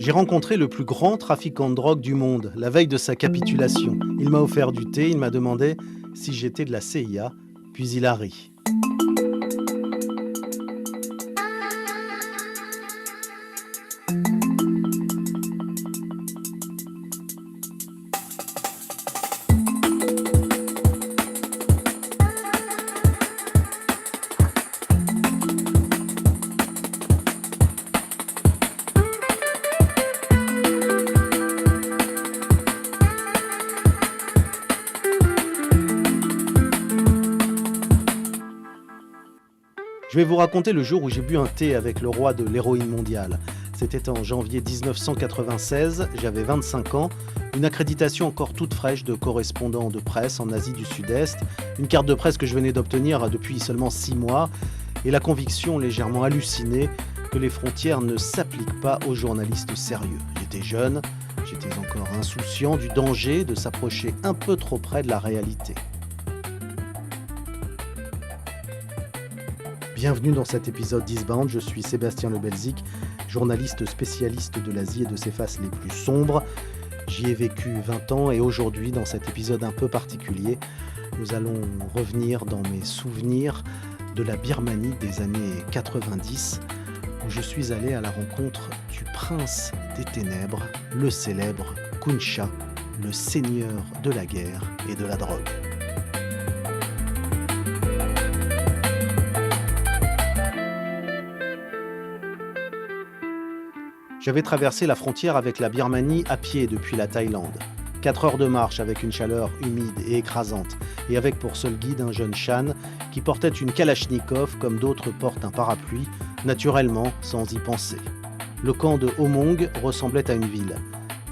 J'ai rencontré le plus grand trafiquant de drogue du monde, la veille de sa capitulation. Il m'a offert du thé, il m'a demandé si j'étais de la CIA, puis il a ri. Je vais vous raconter le jour où j'ai bu un thé avec le roi de l'héroïne mondiale. C'était en janvier 1996, j'avais 25 ans, une accréditation encore toute fraîche de correspondant de presse en Asie du Sud-Est, une carte de presse que je venais d'obtenir depuis seulement 6 mois, et la conviction légèrement hallucinée que les frontières ne s'appliquent pas aux journalistes sérieux. J'étais jeune, j'étais encore insouciant du danger de s'approcher un peu trop près de la réalité. Bienvenue dans cet épisode d'Eastbound, je suis Sébastien Lebelzik, journaliste spécialiste de l'Asie et de ses faces les plus sombres. J'y ai vécu 20 ans et aujourd'hui, dans cet épisode un peu particulier, nous allons revenir dans mes souvenirs de la Birmanie des années 90, où je suis allé à la rencontre du prince des ténèbres, le célèbre Kun Cha, le seigneur de la guerre et de la drogue. J'avais traversé la frontière avec la Birmanie à pied depuis la Thaïlande. 4 heures de marche avec une chaleur humide et écrasante, et avec pour seul guide un jeune Shan qui portait une Kalachnikov comme d'autres portent un parapluie, naturellement sans y penser. Le camp de Homong ressemblait à une ville.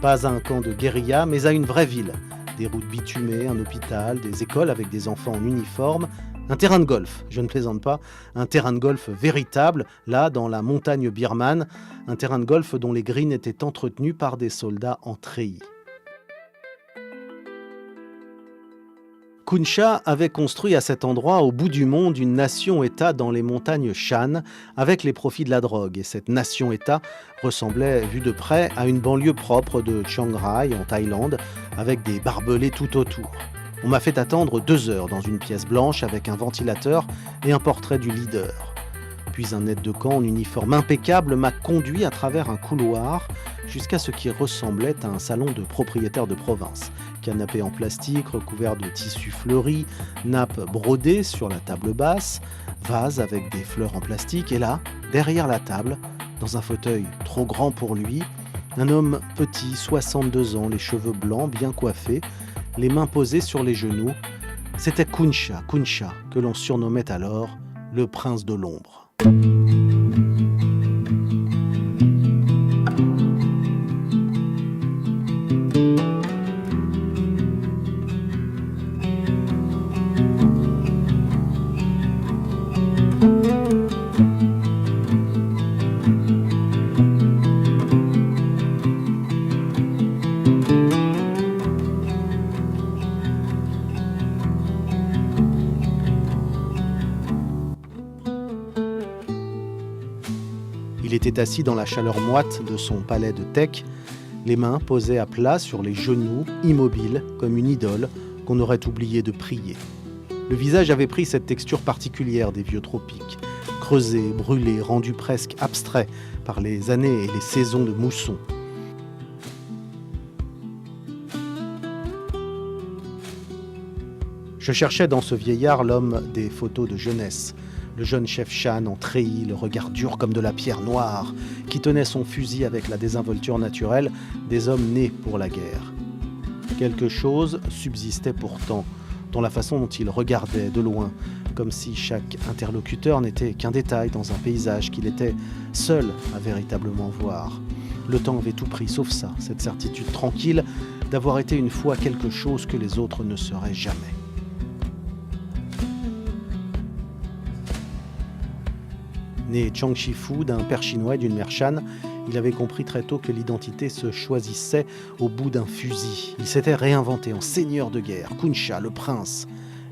Pas à un camp de guérilla, mais à une vraie ville. Des routes bitumées, un hôpital, des écoles avec des enfants en uniforme, un terrain de golf, je ne plaisante pas, un terrain de golf véritable, là, dans la montagne birmane, un terrain de golf dont les greens étaient entretenus par des soldats en treillis. Kun Cha avait construit à cet endroit, au bout du monde, une nation-État dans les montagnes Shan, avec les profits de la drogue. Et cette nation-État ressemblait, vue de près, à une banlieue propre de Chiang Rai, en Thaïlande, avec des barbelés tout autour. On m'a fait attendre 2 heures dans une pièce blanche avec un ventilateur et un portrait du leader. Puis un aide de camp en uniforme impeccable m'a conduit à travers un couloir jusqu'à ce qui ressemblait à un salon de propriétaire de province. Canapé en plastique recouvert de tissus fleuris, nappes brodées sur la table basse, vase avec des fleurs en plastique et là, derrière la table, dans un fauteuil trop grand pour lui, un homme petit, 62 ans, les cheveux blancs, bien coiffés, les mains posées sur les genoux. C'était Kun Cha, que l'on surnommait alors le prince de l'ombre. Il était assis dans la chaleur moite de son palais de teck, les mains posées à plat sur les genoux, immobile, comme une idole qu'on aurait oublié de prier. Le visage avait pris cette texture particulière des vieux tropiques, creusé, brûlé, rendu presque abstrait par les années et les saisons de mousson. Je cherchais dans ce vieillard l'homme des photos de jeunesse, le jeune chef Shan en treillis, le regard dur comme de la pierre noire, qui tenait son fusil avec la désinvolture naturelle des hommes nés pour la guerre. Quelque chose subsistait pourtant dans la façon dont il regardait de loin, comme si chaque interlocuteur n'était qu'un détail dans un paysage qu'il était seul à véritablement voir. Le temps avait tout pris, sauf ça, cette certitude tranquille d'avoir été une fois quelque chose que les autres ne seraient jamais. Né Chang Shifu d'un père chinois et d'une mère Shan, il avait compris très tôt que l'identité se choisissait au bout d'un fusil. Il s'était réinventé en seigneur de guerre, Kun Cha, le prince,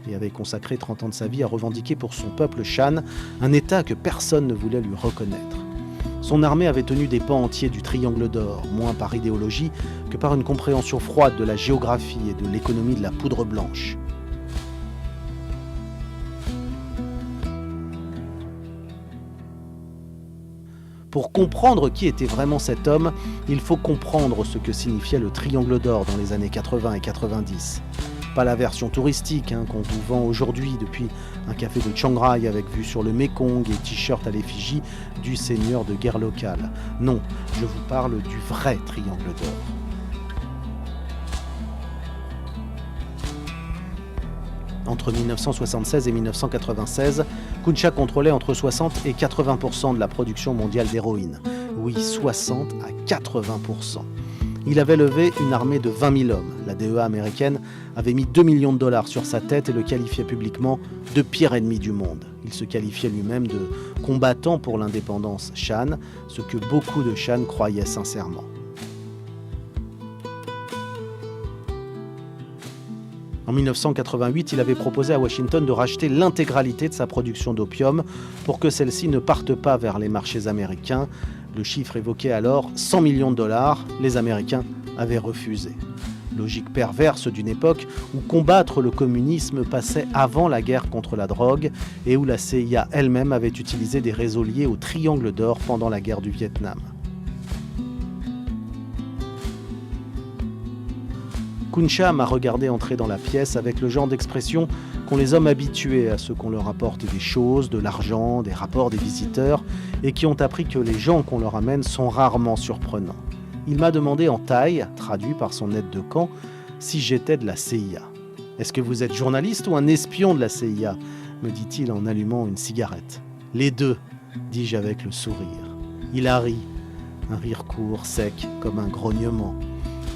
et avait consacré 30 ans de sa vie à revendiquer pour son peuple Shan un état que personne ne voulait lui reconnaître. Son armée avait tenu des pans entiers du Triangle d'Or, moins par idéologie que par une compréhension froide de la géographie et de l'économie de la poudre blanche. Pour comprendre qui était vraiment cet homme, il faut comprendre ce que signifiait le Triangle d'Or dans les années 80 et 90. Pas la version touristique qu'on vous vend aujourd'hui depuis un café de Chiang Rai avec vue sur le Mékong et t-shirt à l'effigie du seigneur de guerre local. Non, je vous parle du vrai Triangle d'Or. Entre 1976 et 1996, Kuncha contrôlait entre 60 et 80% de la production mondiale d'héroïne. Oui, 60 à 80%. Il avait levé une armée de 20 000 hommes. La DEA américaine avait mis 2 millions de dollars sur sa tête et le qualifiait publiquement de pire ennemi du monde. Il se qualifiait lui-même de combattant pour l'indépendance Shan, ce que beaucoup de Shan croyaient sincèrement. En 1988, il avait proposé à Washington de racheter l'intégralité de sa production d'opium pour que celle-ci ne parte pas vers les marchés américains. Le chiffre évoquait alors 100 millions de dollars. Les Américains avaient refusé. Logique perverse d'une époque où combattre le communisme passait avant la guerre contre la drogue et où la CIA elle-même avait utilisé des réseaux liés au Triangle d'Or pendant la guerre du Vietnam. Kuncha m'a regardé entrer dans la pièce avec le genre d'expression qu'ont les hommes habitués à ce qu'on leur apporte des choses, de l'argent, des rapports des visiteurs, et qui ont appris que les gens qu'on leur amène sont rarement surprenants. Il m'a demandé en thaï, traduit par son aide de camp, si j'étais de la CIA. « Est-ce que vous êtes journaliste ou un espion de la CIA ?» me dit-il en allumant une cigarette. « Les deux », dis-je avec le sourire. Il a ri, un rire court, sec, comme un grognement.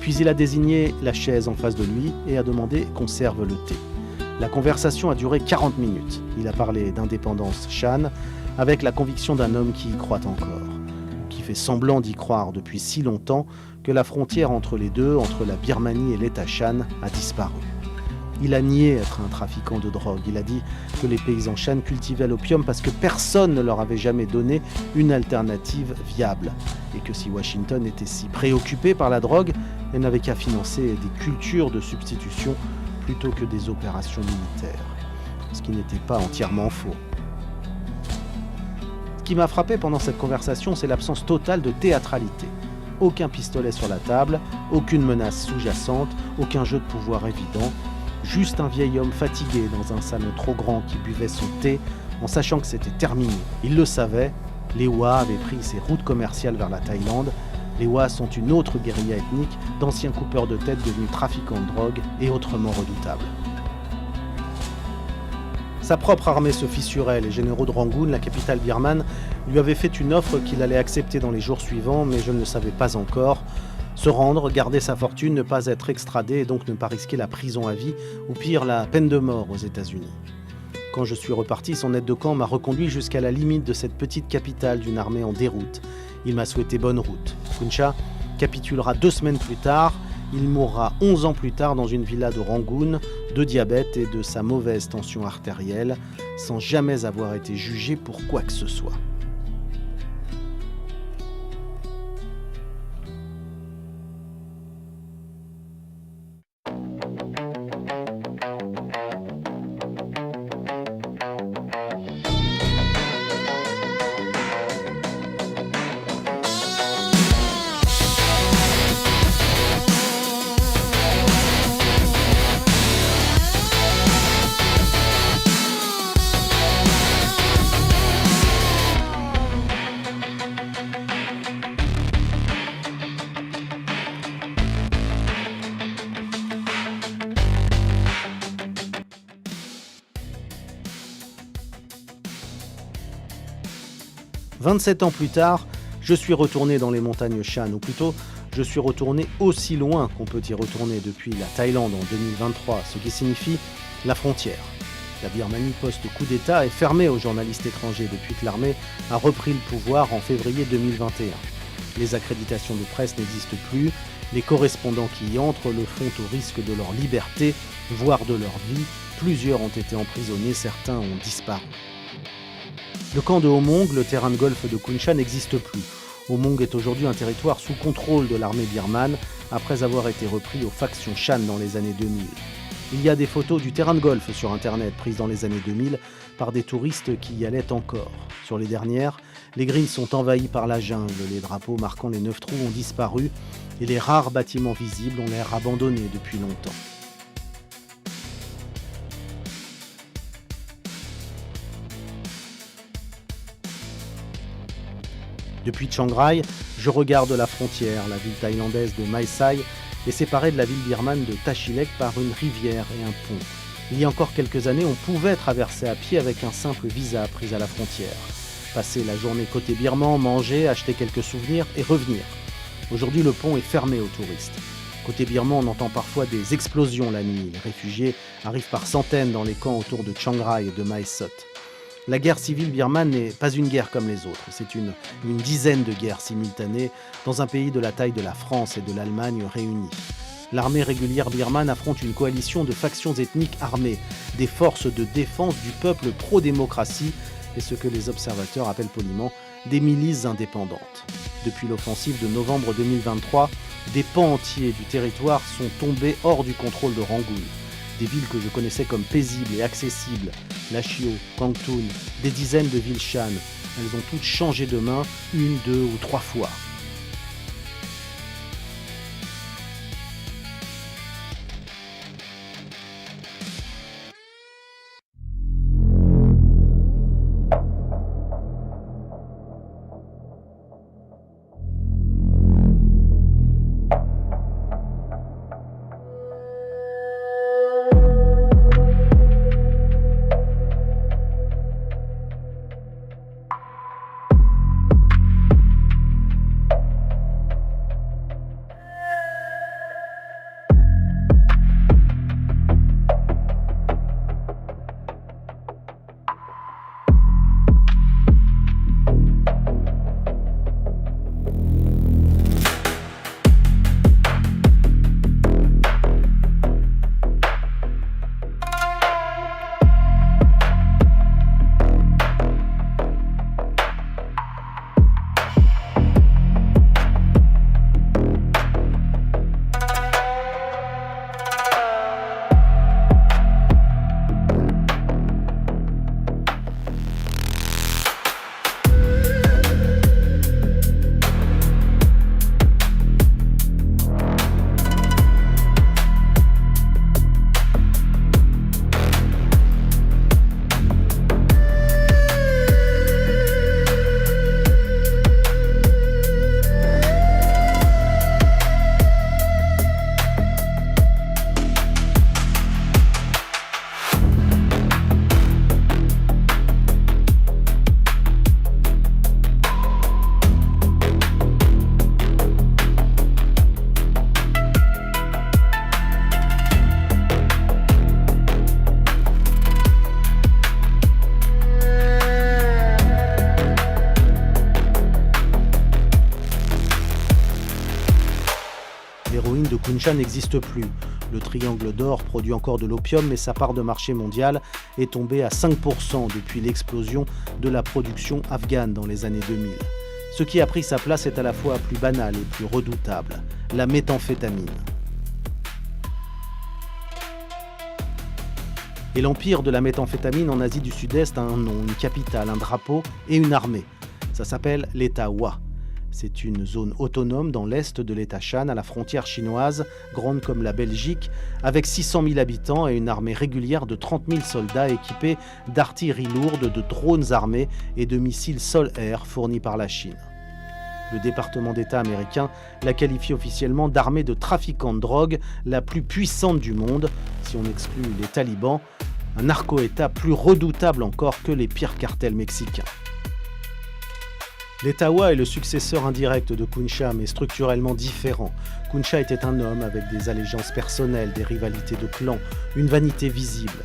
Puis il a désigné la chaise en face de lui et a demandé qu'on serve le thé. La conversation a duré 40 minutes. Il a parlé d'indépendance Shan avec la conviction d'un homme qui y croit encore, qui fait semblant d'y croire depuis si longtemps que la frontière entre les deux, entre la Birmanie et l'État Shan, a disparu. Il a nié être un trafiquant de drogue. Il a dit que les paysans Shan cultivaient l'opium parce que personne ne leur avait jamais donné une alternative viable et que si Washington était si préoccupé par la drogue, elle n'avait qu'à financer des cultures de substitution plutôt que des opérations militaires. Ce qui n'était pas entièrement faux. Ce qui m'a frappé pendant cette conversation, c'est l'absence totale de théâtralité. Aucun pistolet sur la table, aucune menace sous-jacente, aucun jeu de pouvoir évident. Juste un vieil homme fatigué dans un salon trop grand qui buvait son thé en sachant que c'était terminé. Il le savait, les Hua avaient pris ses routes commerciales vers la Thaïlande. Les Hua sont une autre guérilla ethnique d'anciens coupeurs de tête devenus trafiquants de drogue et autrement redoutables. Sa propre armée se fissurait. Les généraux de Rangoon, la capitale birmane, lui avaient fait une offre qu'il allait accepter dans les jours suivants, mais je ne le savais pas encore. Se rendre, garder sa fortune, ne pas être extradé et donc ne pas risquer la prison à vie ou pire la peine de mort aux États-Unis. Quand je suis reparti, son aide de camp m'a reconduit jusqu'à la limite de cette petite capitale d'une armée en déroute. Il m'a souhaité bonne route. Kuncha capitulera 2 semaines plus tard. Il mourra 11 ans plus tard dans une villa de Rangoon, de diabète et de sa mauvaise tension artérielle, sans jamais avoir été jugé pour quoi que ce soit. « 27 ans plus tard, je suis retourné dans les montagnes Shan, ou plutôt, je suis retourné aussi loin qu'on peut y retourner depuis la Thaïlande en 2023, ce qui signifie la frontière. La Birmanie post-coup d'État est fermée aux journalistes étrangers depuis que l'armée a repris le pouvoir en février 2021. Les accréditations de presse n'existent plus, les correspondants qui y entrent le font au risque de leur liberté, voire de leur vie. Plusieurs ont été emprisonnés, certains ont disparu. Le camp de Homong, le terrain de golf de Kunshan, n'existe plus. Homong est aujourd'hui un territoire sous contrôle de l'armée birmane après avoir été repris aux factions Shan dans les années 2000. Il y a des photos du terrain de golf sur internet prises dans les années 2000 par des touristes qui y allaient encore. Sur les dernières, les greens sont envahis par la jungle, les drapeaux marquant les 9 trous ont disparu et les rares bâtiments visibles ont l'air abandonnés depuis longtemps. Depuis Chiang Rai, je regarde la frontière. La ville thaïlandaise de Mae Sai est séparée de la ville birmane de Tachilek par une rivière et un pont. Il y a encore quelques années, on pouvait traverser à pied avec un simple visa pris à la frontière. Passer la journée côté birman, manger, acheter quelques souvenirs et revenir. Aujourd'hui, le pont est fermé aux touristes. Côté birman, on entend parfois des explosions la nuit. Les réfugiés arrivent par centaines dans les camps autour de Chiang Rai et de Mae Sot. La guerre civile birmane n'est pas une guerre comme les autres, c'est une dizaine de guerres simultanées dans un pays de la taille de la France et de l'Allemagne réunies. L'armée régulière birmane affronte une coalition de factions ethniques armées, des forces de défense du peuple pro-démocratie et ce que les observateurs appellent poliment des milices indépendantes. Depuis l'offensive de novembre 2023, des pans entiers du territoire sont tombés hors du contrôle de Rangoon. Des villes que je connaissais comme paisibles et accessibles, Lashio, Kwangtung, des dizaines de villes Shan. Elles ont toutes changé de main 1, 2 ou 3 fois. L'héroïne de Kunshan n'existe plus. Le triangle d'or produit encore de l'opium, mais sa part de marché mondiale est tombée à 5% depuis l'explosion de la production afghane dans les années 2000. Ce qui a pris sa place est à la fois plus banal et plus redoutable, la méthamphétamine. Et l'empire de la méthamphétamine en Asie du Sud-Est a un nom, une capitale, un drapeau et une armée. Ça s'appelle l'État Wa. C'est une zone autonome dans l'est de l'État Shan, à la frontière chinoise, grande comme la Belgique, avec 600 000 habitants et une armée régulière de 30 000 soldats équipés d'artillerie lourde, de drones armés et de missiles sol-air fournis par la Chine. Le département d'État américain la qualifie officiellement d'armée de trafiquants de drogue la plus puissante du monde, si on exclut les talibans, un narco-État plus redoutable encore que les pires cartels mexicains. L'État Wa est le successeur indirect de Kunsha, mais structurellement différent. Kunsha était un homme avec des allégeances personnelles, des rivalités de clans, une vanité visible.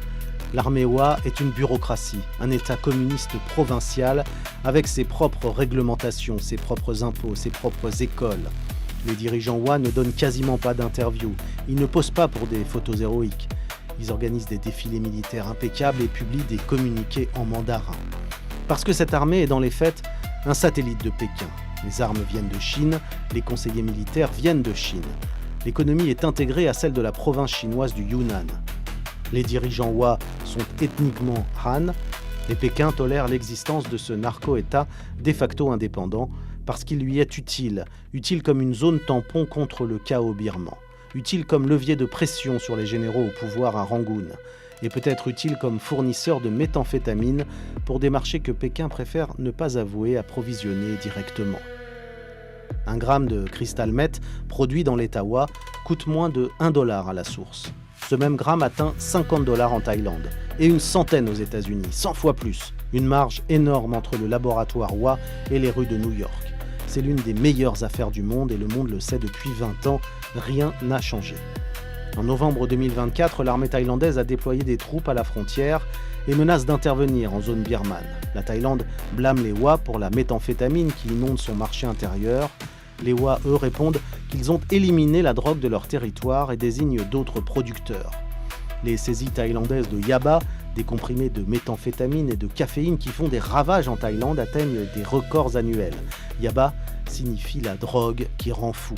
L'armée Wa est une bureaucratie, un État communiste provincial avec ses propres réglementations, ses propres impôts, ses propres écoles. Les dirigeants Wa ne donnent quasiment pas d'interviews, ils ne posent pas pour des photos héroïques. Ils organisent des défilés militaires impeccables et publient des communiqués en mandarin. Parce que cette armée est dans les faits un satellite de Pékin. Les armes viennent de Chine, les conseillers militaires viennent de Chine. L'économie est intégrée à celle de la province chinoise du Yunnan. Les dirigeants Hua sont ethniquement Han, et Pékin tolère l'existence de ce narco-État de facto indépendant parce qu'il lui est utile comme une zone tampon contre le chaos birman, utile comme levier de pression sur les généraux au pouvoir à Rangoon, et peut-être utile comme fournisseur de méthamphétamine pour des marchés que Pékin préfère ne pas avouer approvisionner directement. Un gramme de cristal meth produit dans l'État Hua coûte moins de $1 à la source. Ce même gramme atteint $50 en Thaïlande et une centaine aux États-Unis, 100 fois plus. Une marge énorme entre le laboratoire Hua et les rues de New York. C'est l'une des meilleures affaires du monde et le monde le sait depuis 20 ans, rien n'a changé. En novembre 2024, l'armée thaïlandaise a déployé des troupes à la frontière et menace d'intervenir en zone birmane. La Thaïlande blâme les Hua pour la méthamphétamine qui inonde son marché intérieur. Les Hua, eux, répondent qu'ils ont éliminé la drogue de leur territoire et désignent d'autres producteurs. Les saisies thaïlandaises de yaba, des comprimés de méthamphétamine et de caféine qui font des ravages en Thaïlande, atteignent des records annuels. Yaba signifie la drogue qui rend fou.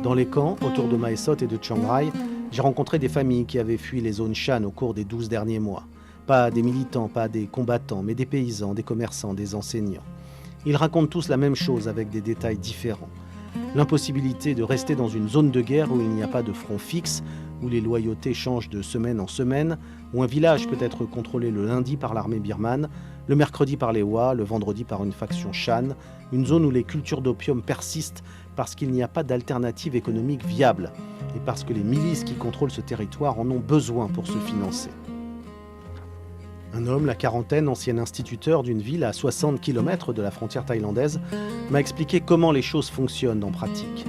Dans les camps, autour de Mae Sot et de Chiang Rai, j'ai rencontré des familles qui avaient fui les zones Shan au cours des 12 derniers mois. Pas des militants, pas des combattants, mais des paysans, des commerçants, des enseignants. Ils racontent tous la même chose avec des détails différents. L'impossibilité de rester dans une zone de guerre où il n'y a pas de front fixe, où les loyautés changent de semaine en semaine, où un village peut être contrôlé le lundi par l'armée birmane, le mercredi par les Hua, le vendredi par une faction Shan, une zone où les cultures d'opium persistent parce qu'il n'y a pas d'alternative économique viable et parce que les milices qui contrôlent ce territoire en ont besoin pour se financer. Un homme, la quarantaine, ancien instituteur d'une ville à 60 km de la frontière thaïlandaise, m'a expliqué comment les choses fonctionnent en pratique.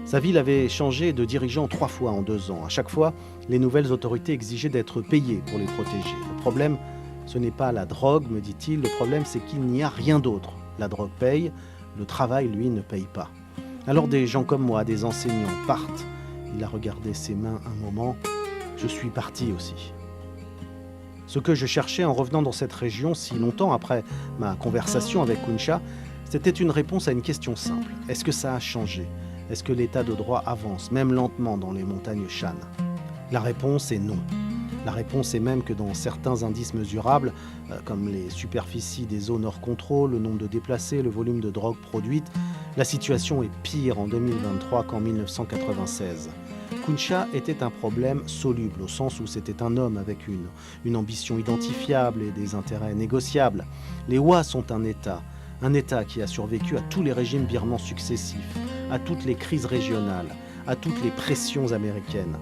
Sa ville avait changé de dirigeant 3 fois en 2 ans. À chaque fois, les nouvelles autorités exigeaient d'être payées pour les protéger. Le problème, ce n'est pas la drogue, me dit-il, le problème c'est qu'il n'y a rien d'autre. La drogue paye, le travail, lui, ne paye pas. Alors des gens comme moi, des enseignants, partent. Il a regardé ses mains un moment. Je suis parti aussi. Ce que je cherchais en revenant dans cette région si longtemps après ma conversation avec Kuncha, c'était une réponse à une question simple. Est-ce que ça a changé ? Est-ce que l'état de droit avance, même lentement, dans les montagnes Shan ? La réponse est non. La réponse est même que dans certains indices mesurables, comme les superficies des zones hors contrôle, le nombre de déplacés, le volume de drogue produite, la situation est pire en 2023 qu'en 1996. Kuncha était un problème soluble, au sens où c'était un homme avec une ambition identifiable et des intérêts négociables. Les Hua sont un État qui a survécu à tous les régimes birmans successifs, à toutes les crises régionales, à toutes les pressions américaines.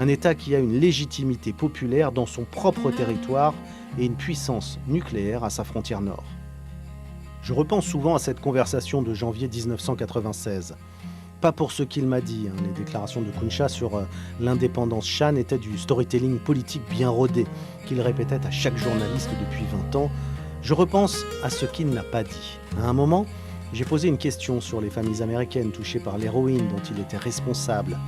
Un État qui a une légitimité populaire dans son propre territoire et une puissance nucléaire à sa frontière nord. Je repense souvent à cette conversation de janvier 1996. Pas pour ce qu'il m'a dit, les déclarations de Kuncha sur l'indépendance Shan étaient du storytelling politique bien rodé, qu'il répétait à chaque journaliste depuis 20 ans. Je repense à ce qu'il n'a pas dit. À un moment, j'ai posé une question sur les familles américaines touchées par l'héroïne dont il était responsable.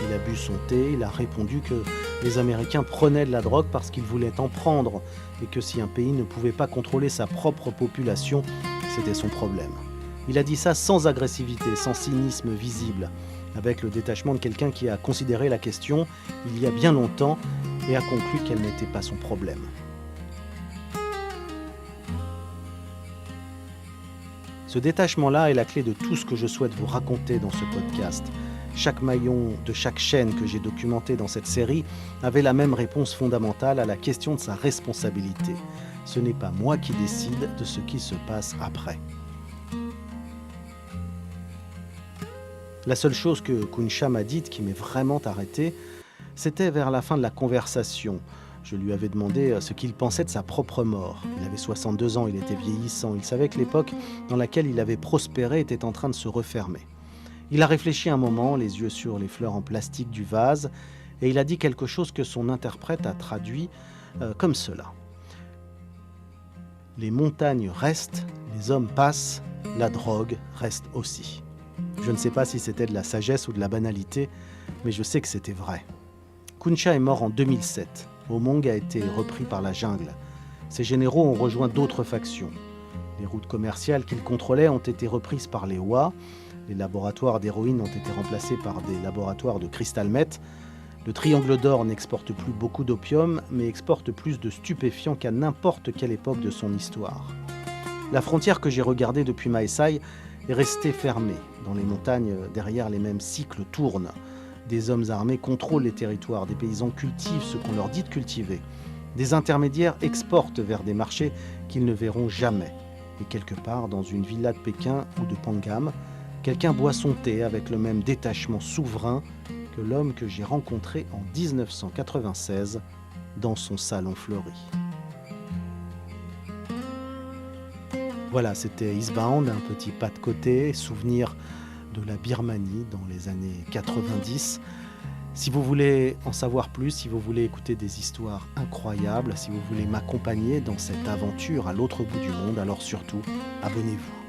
Il a bu son thé, il a répondu que les Américains prenaient de la drogue parce qu'ils voulaient en prendre et que si un pays ne pouvait pas contrôler sa propre population, c'était son problème. Il a dit ça sans agressivité, sans cynisme visible, avec le détachement de quelqu'un qui a considéré la question il y a bien longtemps et a conclu qu'elle n'était pas son problème. Ce détachement-là est la clé de tout ce que je souhaite vous raconter dans ce podcast. Chaque maillon de chaque chaîne que j'ai documenté dans cette série avait la même réponse fondamentale à la question de sa responsabilité. Ce n'est pas moi qui décide de ce qui se passe après. La seule chose que Kuncha m'a dite qui m'est vraiment arrêté, c'était vers la fin de la conversation. Je lui avais demandé ce qu'il pensait de sa propre mort. Il avait 62 ans, il était vieillissant. Il savait que l'époque dans laquelle il avait prospéré était en train de se refermer. Il a réfléchi un moment, les yeux sur les fleurs en plastique du vase, et il a dit quelque chose que son interprète a traduit comme cela. Les montagnes restent, les hommes passent, la drogue reste aussi. Je ne sais pas si c'était de la sagesse ou de la banalité, mais je sais que c'était vrai. Kuncha est mort en 2007. Omong a été repris par la jungle. Ses généraux ont rejoint d'autres factions. Les routes commerciales qu'ils contrôlaient ont été reprises par les Wa. Les laboratoires d'héroïne ont été remplacés par des laboratoires de cristal meth. Le Triangle d'Or n'exporte plus beaucoup d'opium, mais exporte plus de stupéfiants qu'à n'importe quelle époque de son histoire. La frontière que j'ai regardée depuis Mae Sai est restée fermée. Dans les montagnes, derrière les mêmes cycles tournent. Des hommes armés contrôlent les territoires, des paysans cultivent ce qu'on leur dit de cultiver. Des intermédiaires exportent vers des marchés qu'ils ne verront jamais. Et quelque part, dans une villa de Pékin ou de Pangam, quelqu'un boit son thé avec le même détachement souverain que l'homme que j'ai rencontré en 1996 dans son salon fleuri. Voilà, c'était Eastbound, un petit pas de côté, souvenir de la Birmanie dans les années 90. Si vous voulez en savoir plus, si vous voulez écouter des histoires incroyables, si vous voulez m'accompagner dans cette aventure à l'autre bout du monde, alors surtout, abonnez-vous.